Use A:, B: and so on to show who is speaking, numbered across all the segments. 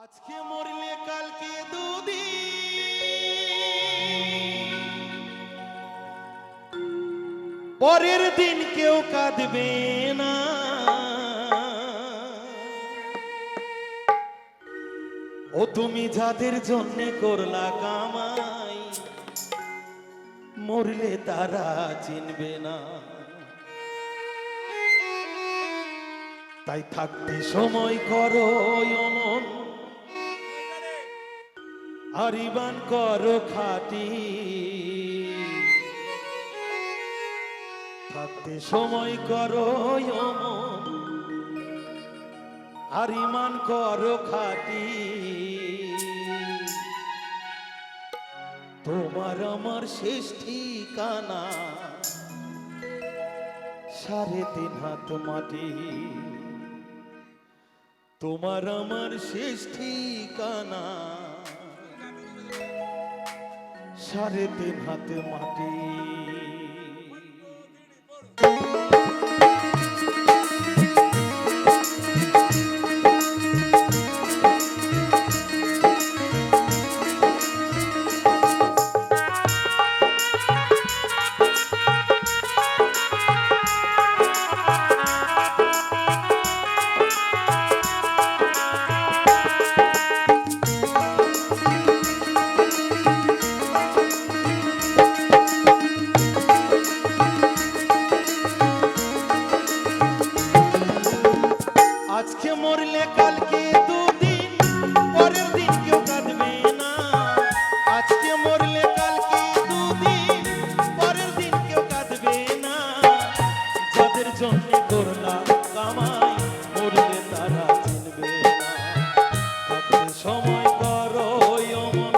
A: আজকে মরলে কালকে দুদিন, পরের দিন কেউ কাঁদবে না। ও তুমি যাদের জন্যে করলা কামাই, মরলে তারা চিনবে না। তাই থাকতে সময় করো অমন, আর ইমান করো খাঁটি। থাকতে সময় করো অমন, আর ইমান করো খাঁটি। তোমার আমার শেষ ঠিকানা 3.5 হাত মাটি। তোমার আমার শেষ ঠিকানা 3.5 হাত মাটি। আজকে মরলে কালকে দুদিন, পরের দিন কেউ কাঁদবে না। আজকে মরলে কালকে দুদিন, পরের দিন কেউ কাঁদবে না। যাদের জন্য করলা কামাই, মরলে তারা চিনবে না। থাকতে সময় করো অমন,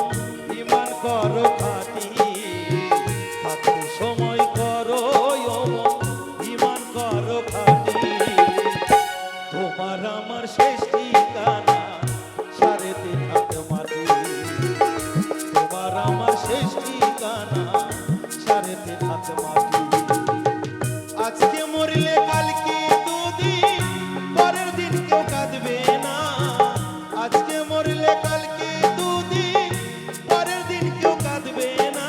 A: ইমান করো খাঁটি। থাকতে সময় করো অমন, ইমান করো খাঁটি। তোমার আমার শেষ ঠিকানা 3.5 হাত মাটি। তোমার আমার শেষ ঠিকানা 3.5 হাত মাটি। আজকে মরলে কালকে দুদিন, পরের দিন কেউ কাঁদবে না। আজকে মরলে কালকে দুদিন, পরের দিন কেউ কাঁদবে না।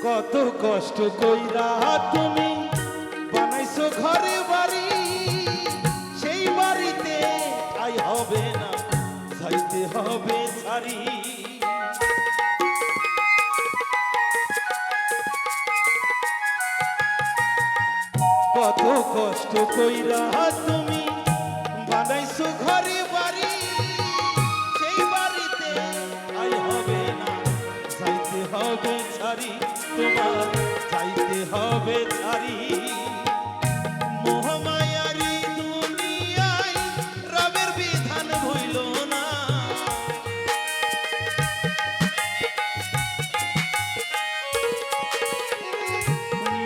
A: কত কষ্ট কইরা তুমি বানাইছো ঘরে বাড়ি, সেই বাড়িতে ঠাই হবে না, যাইতে হবে ছাড়ি। কত কষ্ট কইরা তুমি বানাইছো ঘরে বাড়ি, সেই বাড়িতে ঠাই হবে না, যাইতে হবে ছাড়ি। তোমার যাইতে হবে ছাড়ি। মোহমায়ারি দুনিয়ায় রবের বিধান ভুইল না।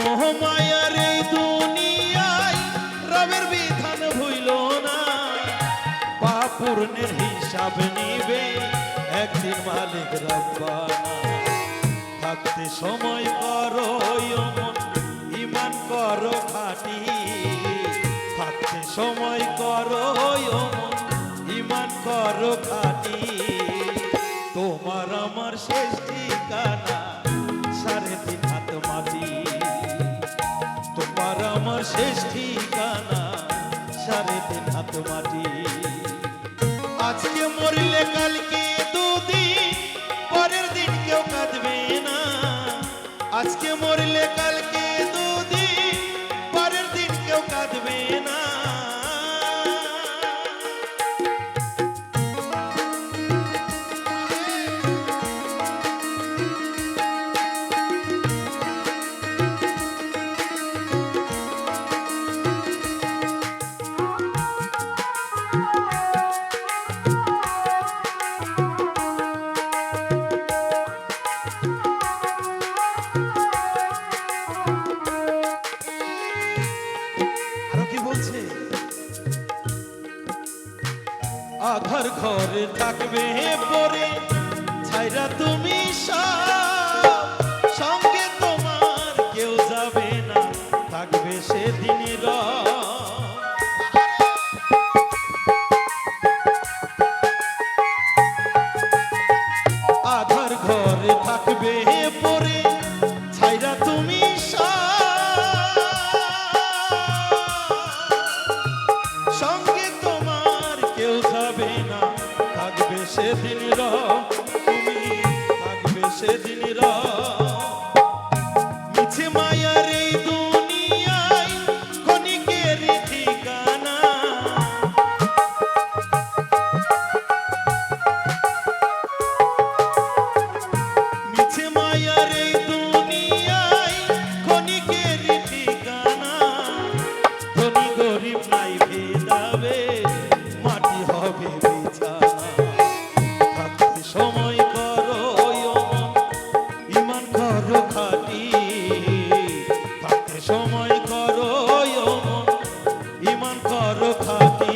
A: মোহমায়ারি দুনিয়ায় রবের বিধান ভুইল না। পাপূর্ণের হিসাব নিবে একদিন মালিক রব্বানা। থাকতে সময় করো অমন, ইমান করো খাঁটি। থাকতে সময় করো অমন, ইমান করো খাঁটি। তোমার আমার শেষ ঠিকানা 3.5 হাত মাটি। তোমার আমার শেষ ঠিকানা 3.5 হাত মাটি। আজকে মরলে কালকে দুদিন, আজকে মরলে কালকে দুদিন, পরের দিন কেউ কাঁদবে না। আধার ঘরে থাকবে পরে ছাইরা তুমি সব, সঙ্গে তোমার কেউ যাবে না, থাকবে সেদিন আধার ঘরে থাকবে পরে ছাইরা তুমি সঙ্গে তোমার কেউ যাবে না, থাকবে সেদিন তুমি, থাকবে সেদিন মিছে মায়ার এই দুনিয়ায় ক্ষণিকের ঠিকানা। মিছে মায়ার এই দুনিয়ায় ক্ষণিকের ঠিকানা। ধনী গরিব নাই ভেদাবে, মাটি হবে বিছানা। থাকতে সময় করো ইমান করো খাটি, থাকতে সময় করো ইমান করো খাটি।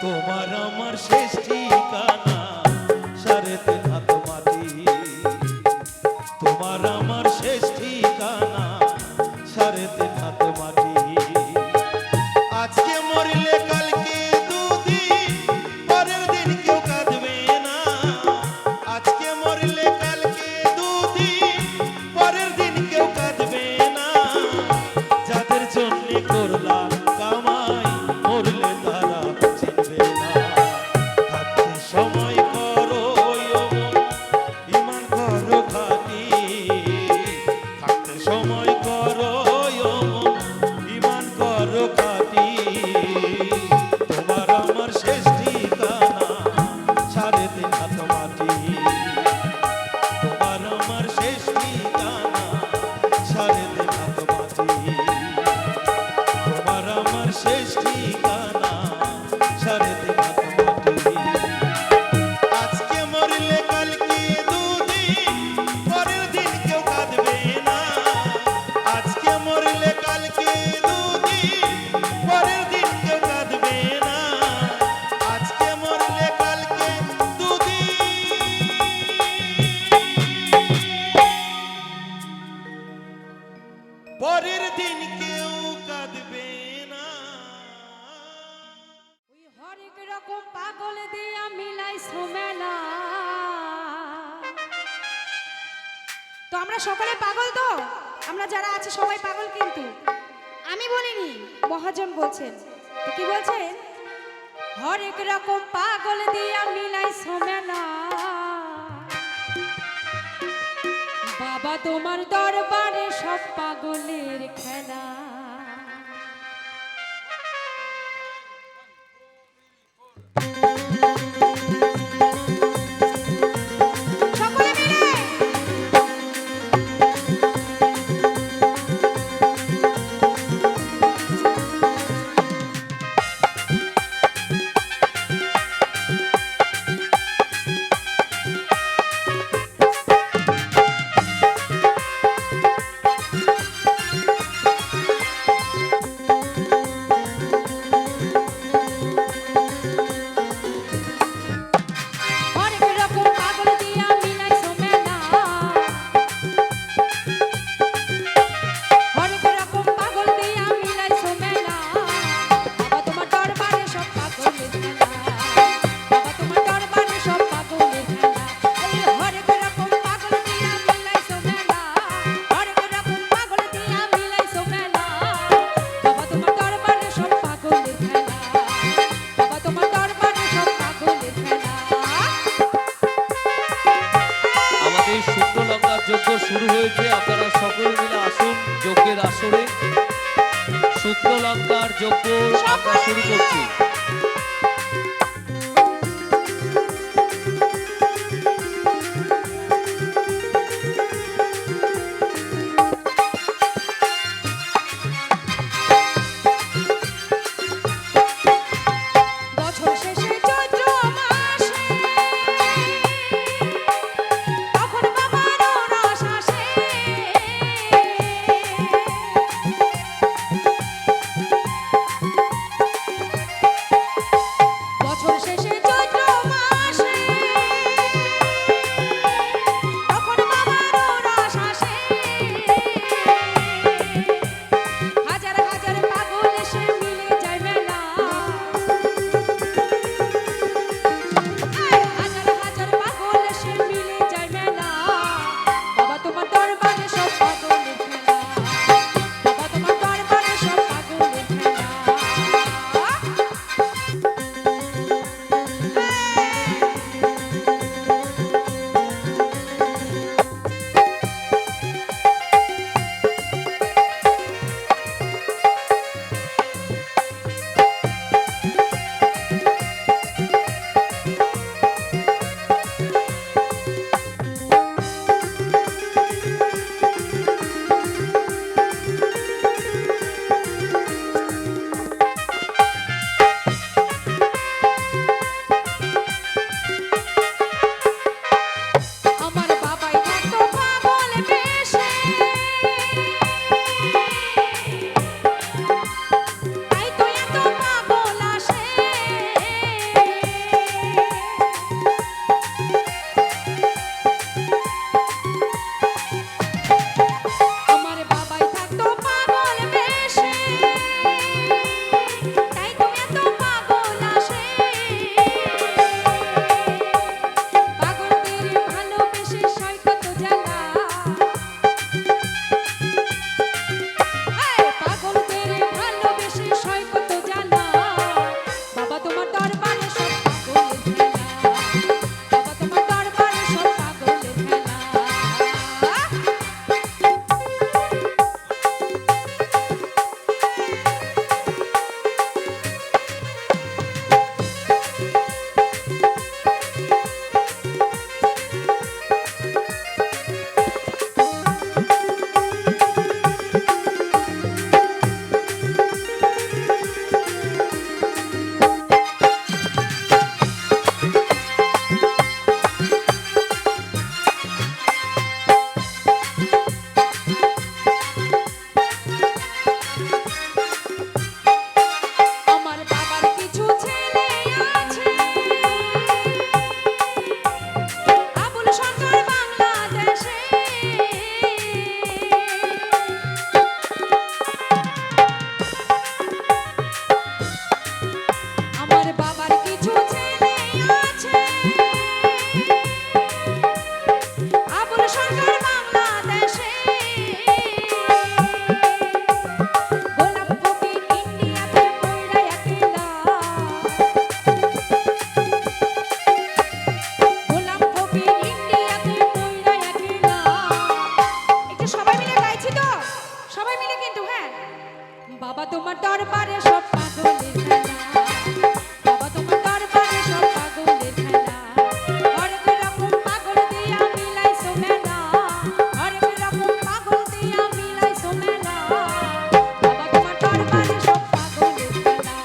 A: তোমার আমার শেষ ঠিকানা সাড়ে 3 হাত মাটি, তোমার আমার শেষ ঠিকানা সাড়ে 3 হাত মাটি। আজকে মরলে কালকে দুদিন, পরের দিন কেউ কাঁদবে না। আজকে মরলে কালকে দুদিন, পরের দিন কেউ কাঁদবে না। যাদের জন্য করলা কামাই, মরলে তারা চিনবে না। থাকতে সময় করো ইমান করো খাটি, থাকতে সময় করো ইমান করো খাটি। তোমার আমার শেষ ঠিকানা সাড়ে 3 হাত মাটি, তোমার আমার শেষ ঠিকানা সাড়ে 3 হাত মাটি, তোমার আমার শেষ ঠিকানা সাড়ে 3 হাত মাটি। আজকে মরলে কালকে দুদিন, পরের দিন কেউ কাঁদবে না। আজকে মরলে কালকে দুদিন, পরের দিন কেউ কাঁদবে না। আজকে মরলে কালকে দুদিন, পরের দিন কেউ কাঁদবে না।
B: ওই হরেক রকম পাগল দিয়া মিলাইছো মেলা। তো আমরা সকলে পাগল, তো আমরা যারা আছি সবাই পাগল, কিন্তু আমি বলিনি, মহাজন বলছেন। তো কি বলছেন? হরেক রকম পাগল দিয়া মিলাইছো মেলা, বাবা তোমার দরবারে সব পাগলের খেলা। সকলে মিলে
C: যজ্ঞ শুরু হয়েছে, আপনারা সকলে মিলে আসুন যজ্ঞের আসরে। শুক্রলঙ্কার যজ্ঞ আমরা শুরু করছি।
B: বছর শেষে চৈত্র মাসে তখন বাবারও রস আসে। বছর শেষে চৈত্র মাসে তখন বাবারও রস আসে। হাজার হাজার পাগল এসে মিলে যায় মেলা। হাজার হাজার পাগল এসে মিলে যায় মেলা। বাবা তোমার দরবারে সব পাগলের খেলা। বাবা তোমার দরবারে সব পাগলের খেলা। আমার বাবাই থাকতো পাগল বেশে। তাই তো এত পাগল আসে। আমার বাবাই থাকতো পাগল বেশে। তাই তো এত পাগল আসে। পাগলদের ভালোবেসে সয় কত জ্বালা। পাগলদের ভালোবেসে সয় কত জ্বালা। বাবা তোমার দরবারে সব পাগলের খেলা। বাবা তোমার দরবারে সব পাগলের খেলা। আমার বাবার কিছু ছেলে আছে। আবুল সরকার বাংলাদেশে। আমার বাবার কিছু ছেলে আছে। আবুল সরকার বাংলাদেশে। গোলাম ফকির ইন্ডিয়াতে পয়রা একলা। গোলাম ফকির ইন্ডিয়াতে পয়রা একলা। একটু সবাই মিলে গাইছি তো, সবাই মিলে কিন্তু হ্যাঁ। বাবা তোমার দরবারে সব পাগলের খেলা। বাবা তোমার দরবারে সব পাগলের খেলা। হরেক রকম পাগল দিয়া মিলাইছো মেলা। হরেক রকম পাগল দিয়া মিলাইছো মেলা। বাবা তোমার দরবারে সব পাগলের খেলা।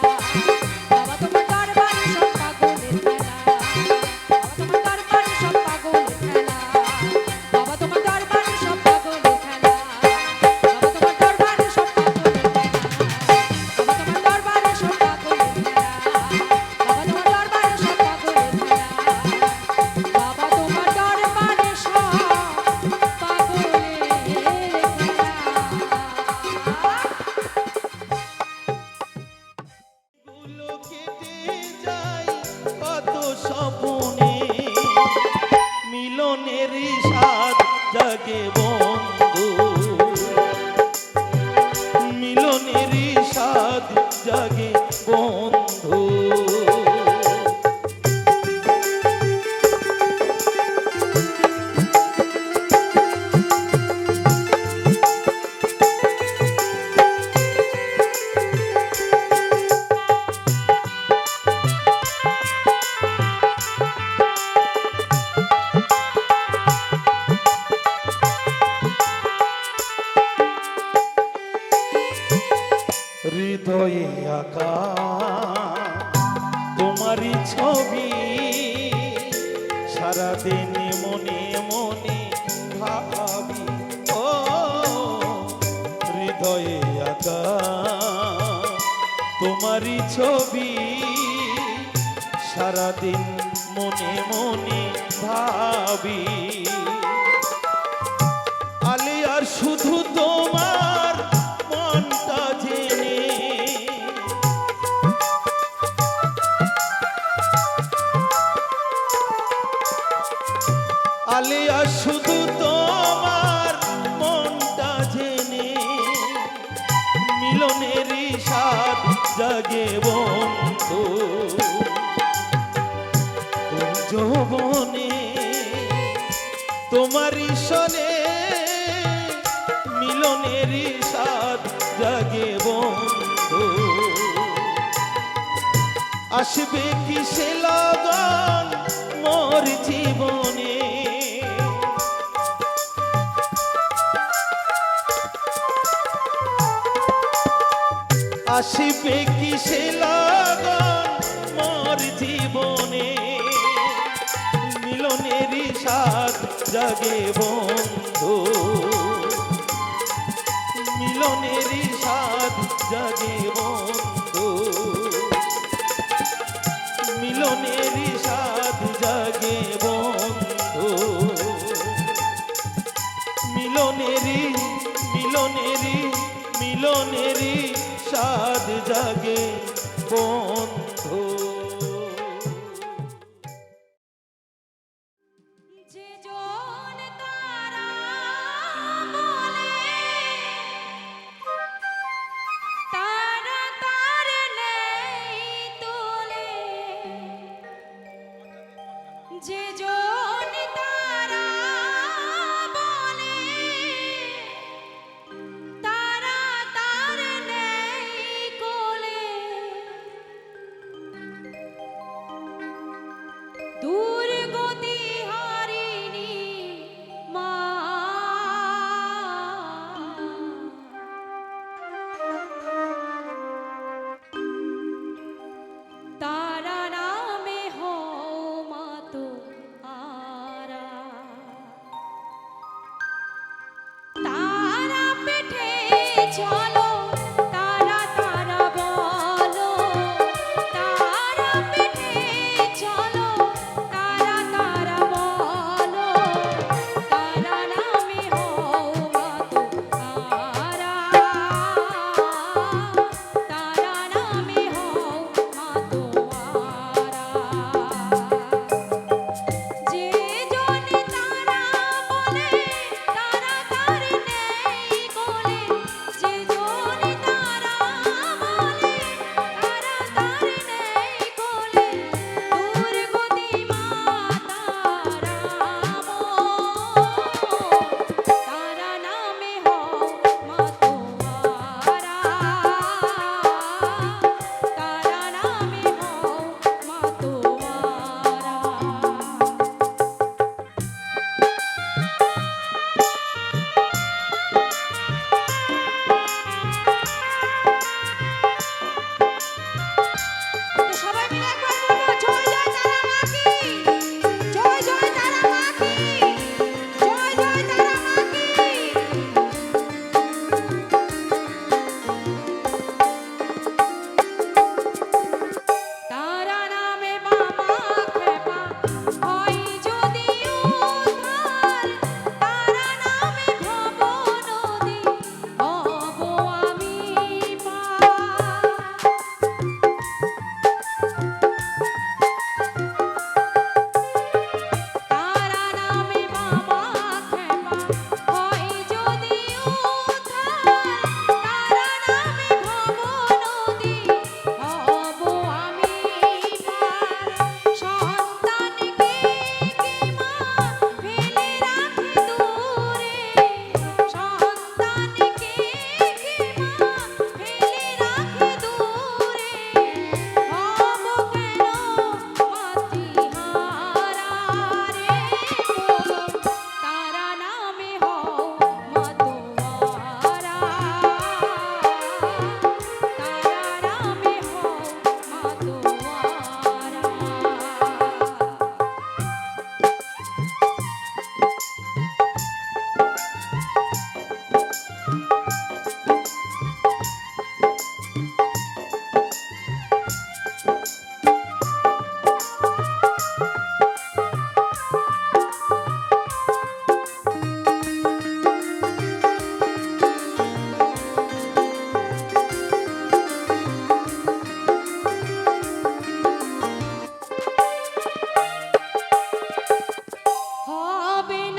B: বাবা তোমার দরবারে সব পাগলের খেলা। বাবা তোমার দরবারে সব পাগলের খেলা। বাবা তোমার দরবারে সব পাগলের খেলা। বাবা তোমার দরবারে সব পাগলের
A: মনে মনে ভাবি ও হৃদয়ে আঁকা তোমারই ছবি সারাদিন মনে মনে ভাবি আলিয়ার শুধু তোমার মনটা জেনে আলিয়া শুধু তোমার মনটা জেনে মিলনেরই স্বাদ জাগে বন্ধু কোন যৌবনে তোমারই সনে মিলনেরই স্বাদ জাগে বন্ধু আসবে কি সে লগন মোর জীবনে আসবে কি সে লগন মোর জীবনে মিলনেরই স্বাদ জাগে বন্ধু মিলনেরই স্বাদ জাগে বন্ধু মিলনেরই স্বাদ জাগে বন্ধু মিলনেরই মিলনেরই মিলনেরই স্বাদ জাগে বন্ধু
B: যে জন তারা বলে তারা তার নেই তোলে যে জন তারা বলে তারা তার নেই কোলে দুর্গতি হারিণী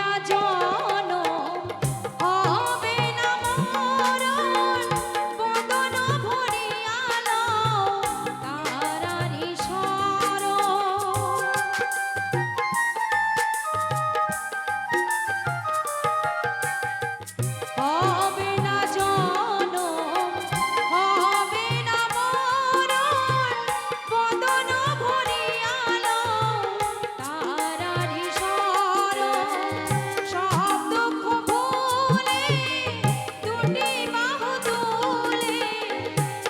B: না জনম, হবে না মরণ, বদন ভরিয়া লও তারারি শরণ। হবে না জনম, হবে না মরণ, বদন ভরিয়া লও তারারি শরণ। সব দুঃখ ভুলে দুটি বাহু তুলে,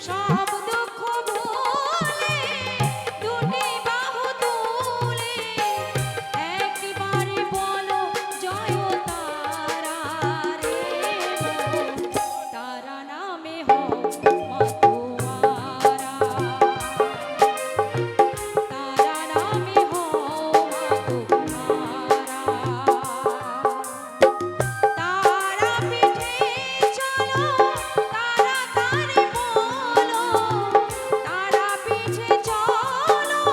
B: সব দুঃখ ভুলে দুটি বাহু তুলে, একবারে বলো জয় তারা রে মন, তারা নামে হও মাতোয়ারা, তারা নামে হও মাতোয়ারা। তারা পিঠে চলো তাড়াতাড়ি বলো, তারা পিঠে চলো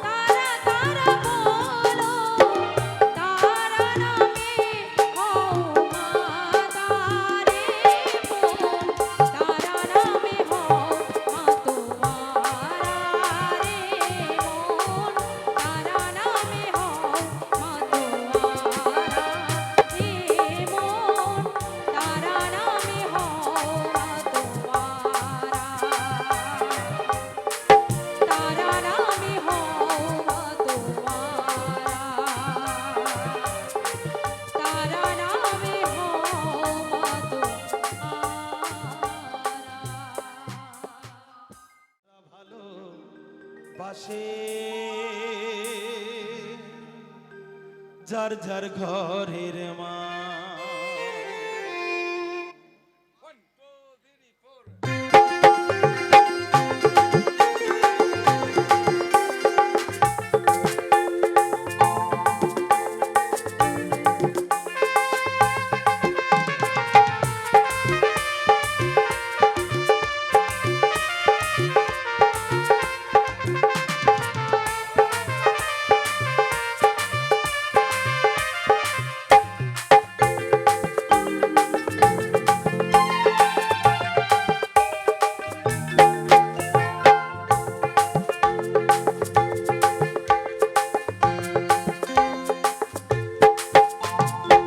B: তাড়াতাড়ি বলো, তারা নামে হও মাতারে মন, তারা নামে হও মাতোয়ারা রে মন, তারা নামে হও মাতোয়ারা রে মন, তারা নামে হও মাতোয়ারা, তারা নামে হও মাতোয়ারা, তারা নামে হও মাতোয়ারা।
A: ভালো বাসে যার যার ঘরের মা।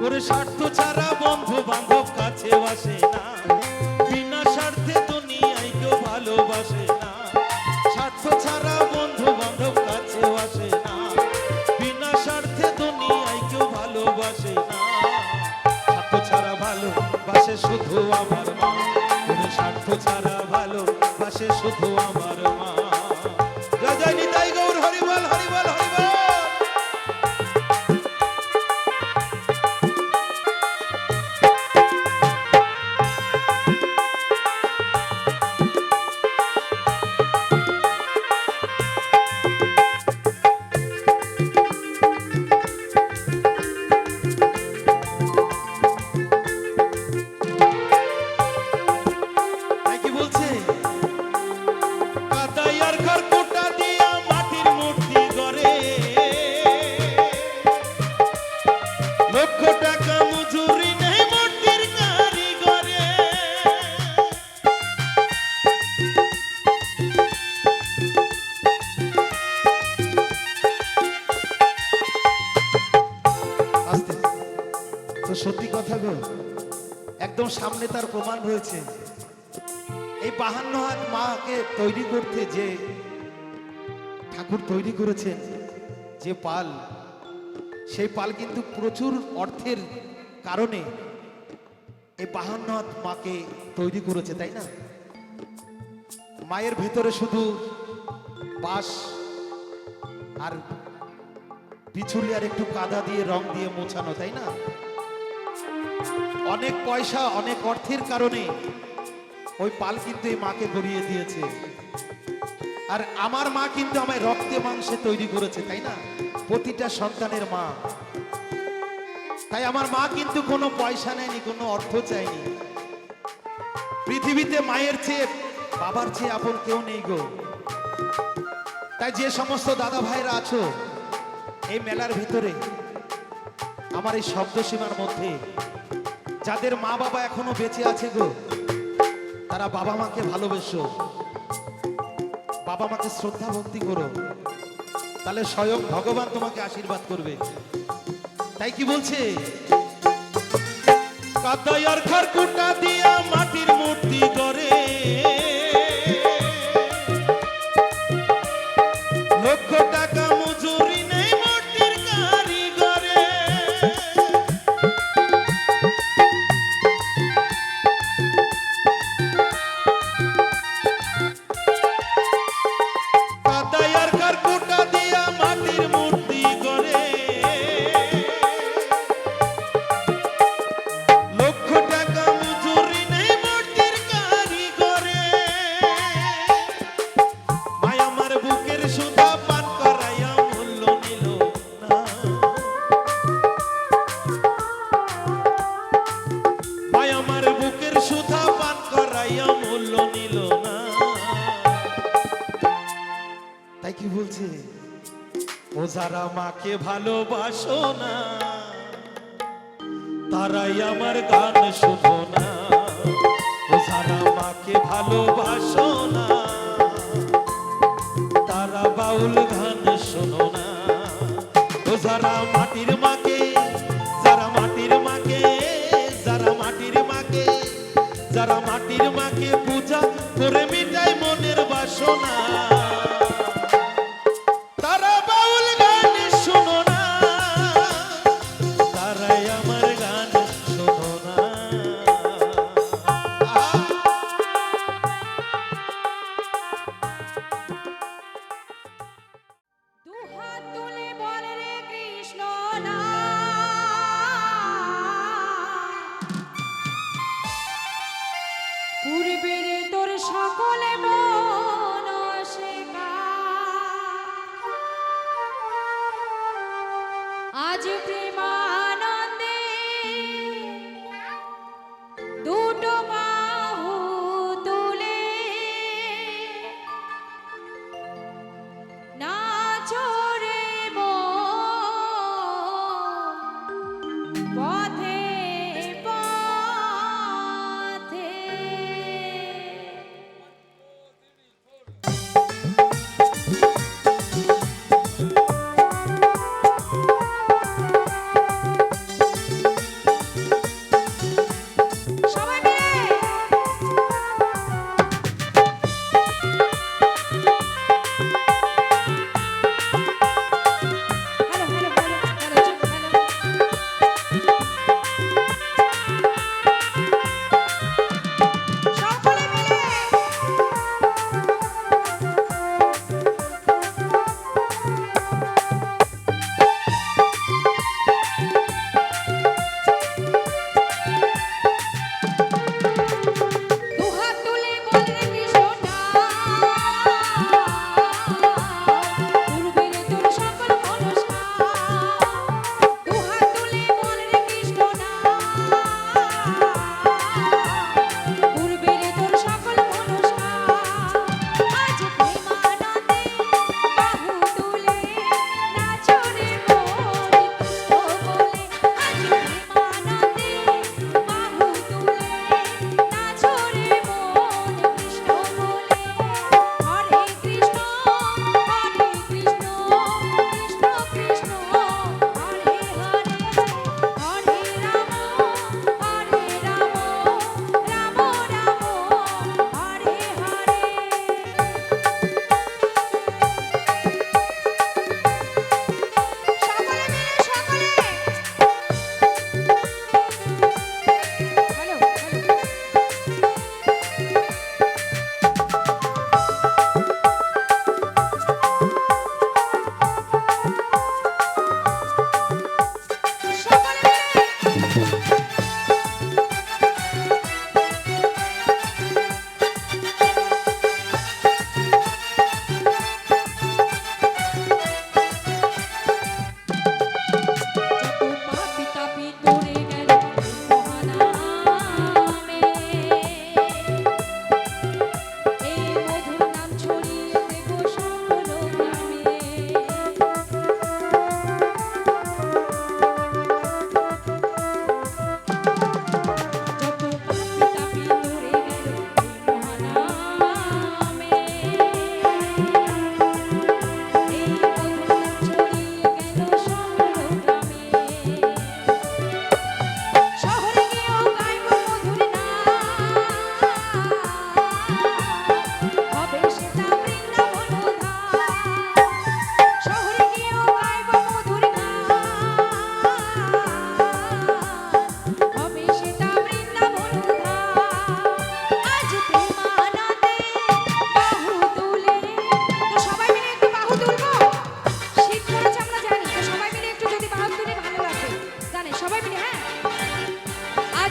A: ওরে স্বার্থ ছাড়া বন্ধু বান্ধব কাছে আসে না, বিনা স্বার্থে দুনিয়ায় কেউ ভালোবাসে না। স্বার্থ ছাড়া বন্ধু বান্ধব কাছে আসে না, বিনা স্বার্থে দুনিয়ায় কেউ ভালোবাসে না। স্বার্থ ছাড়া ভালোবাসে শুধু আমার মা, ওরে স্বার্থ ছাড়া ভালোবাসে শুধু আমার মা। জয় জয় নিতাই গৌর হরিবল হরিবল হরিবল। তাই কি বলছে? কাদাইয়ার ঘর কোটা দিয়া মাটির মূর্তি গড়ে, লক্ষ টাকা মজুরি নেই মূর্তির কারিগরে। আস্তে তো সত্যি কথা গো, একদম সামনে তার প্রমাণ রয়েছে। এই 52 হাত মাকে তৈরি করতে যে ঠাকুর তৈরি করেছেন, যে পাল, সেই পাল কিন্তু প্রচুর অর্থের কারণে এই 52 হাত মাকে তৈরি করেছে, তাই না? মায়ের ভেতরে শুধু বাঁশ আর পিছুলি আর একটু কাদা দিয়ে রং দিয়ে মোছানো, তাই না? অনেক পয়সা অনেক অর্থের কারণে ওই পাল কিন্তু এই মাকে গড়িয়ে দিয়েছে। আর আমার মা কিন্তু আমায় রক্তে মাংসে তৈরি করেছে, তাই না? প্রতিটা সন্তানের মা। তাই আমার মা কিন্তু কোনো পয়সা নেয়নি, কোনো অর্থ চায়নি। পৃথিবীতে মায়ের চেয়ে বাবার চেয়ে আপন কেউ নেই গো। তাই যে সমস্ত দাদা ভাইরা আছো এই মেলার ভিতরে, আমার এই শব্দ সীমার মধ্যে যাদের মা বাবা এখনো বেঁচে আছে গো, তারা বাবা মাকে ভালোবেসো, বাবা মাকে শ্রদ্ধা ভক্তি করো, তাহলে স্বয়ং ভগবান তোমাকে আশীর্বাদ করবে। তাই কি বলছে, কাদায়ার খড়কুটা দিয়া মাটির মূর্তি গড়ে, লক্ষ টাকা মজুরি নেই মূর্তির কারিগরে। কাদায়ার খড়কুটা দিয়া মাটির মূর্তি গড়ে, লক্ষ টাকা মজুরি নেই মূর্তির কারিগরে। মায় আমার বুকের সুধা পান করাইয়া মূল্য নিল না, মায় আমার বুকের সুধা পান করাইয়া মূল্য নিল না। তাই কি বলছে, ও যারা মাকে ভালোবাসো না, তারাই আমার গান শোনো না। ও যারা মাকে ভালোবাসো না, তারা বাউল গান শোনো না। ও যারা মাটির মাকে, যারা মাটির মাকে, যারা মাটির মাকে, যারা মাটির মাকে পূজা করে মিটায় মনের বাসনা, তারা বাউল গান শোনো না, তারাই আমার গান শোনো না।
B: দুহাত তুলে বলে রে কৃষ্ণ না, পূর্বের তোর সকলে মন আজ প্রেমানন্দে দুটো বাহু তুলে নাচো রে মন পথে পথে। সবাই মিলে হ্যালো হ্যালো হ্যালো হ্যালো চুপ হ্যালো। সকলে মিলে দুহাত তুলে বল রে কৃষ্ণ পূর্বের তোর সকল মনস্কা। দুহাত তুলে বল রে কৃষ্ণ পূর্বের তোর সকল মনস্কা। আজ প্রেমানন্দে বাহু তুলে নাচো রে মন কৃষ্ণ বলে। আজ প্রেমানন্দে বাহু তুলে নাচো রে মন কৃষ্ণ বলে। হরে কৃষ্ণ কৃষ্ণ কৃষ্ণ হরে হরে, হরে রাম রাম রাম হরে হরে। সকলে মিলে সকলে হ্যালো হ্যালো সকলে মিলে যত পাপী তাপী দূরে গেল মহানামে, এই মধুর নাম ছড়িয়ে দেব সকল গ্রামে।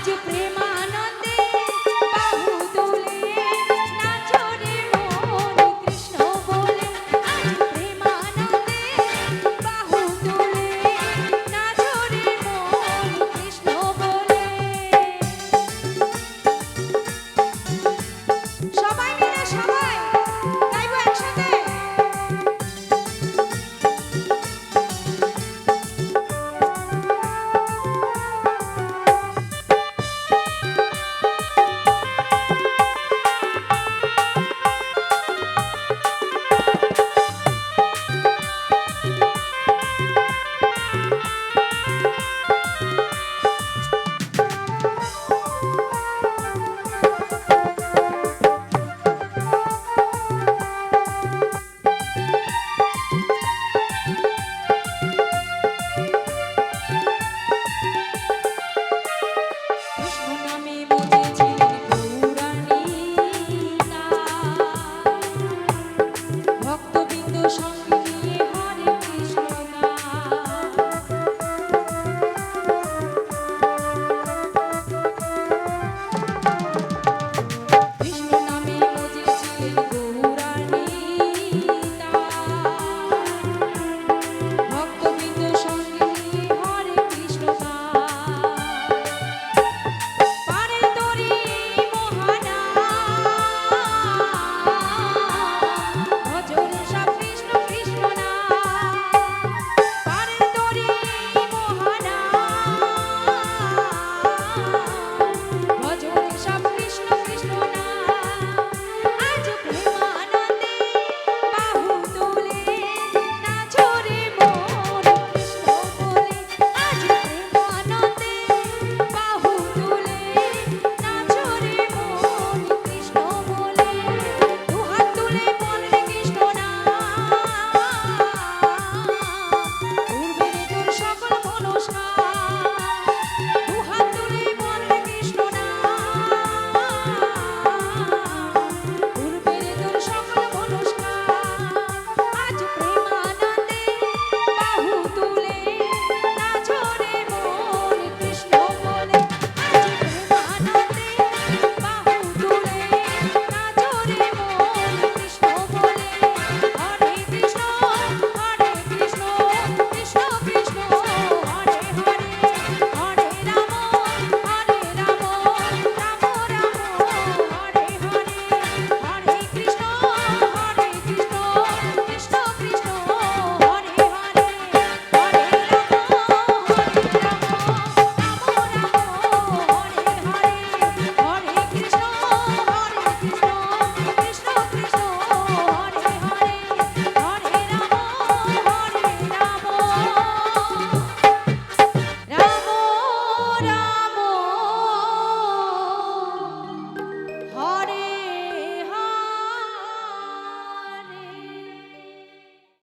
B: আজ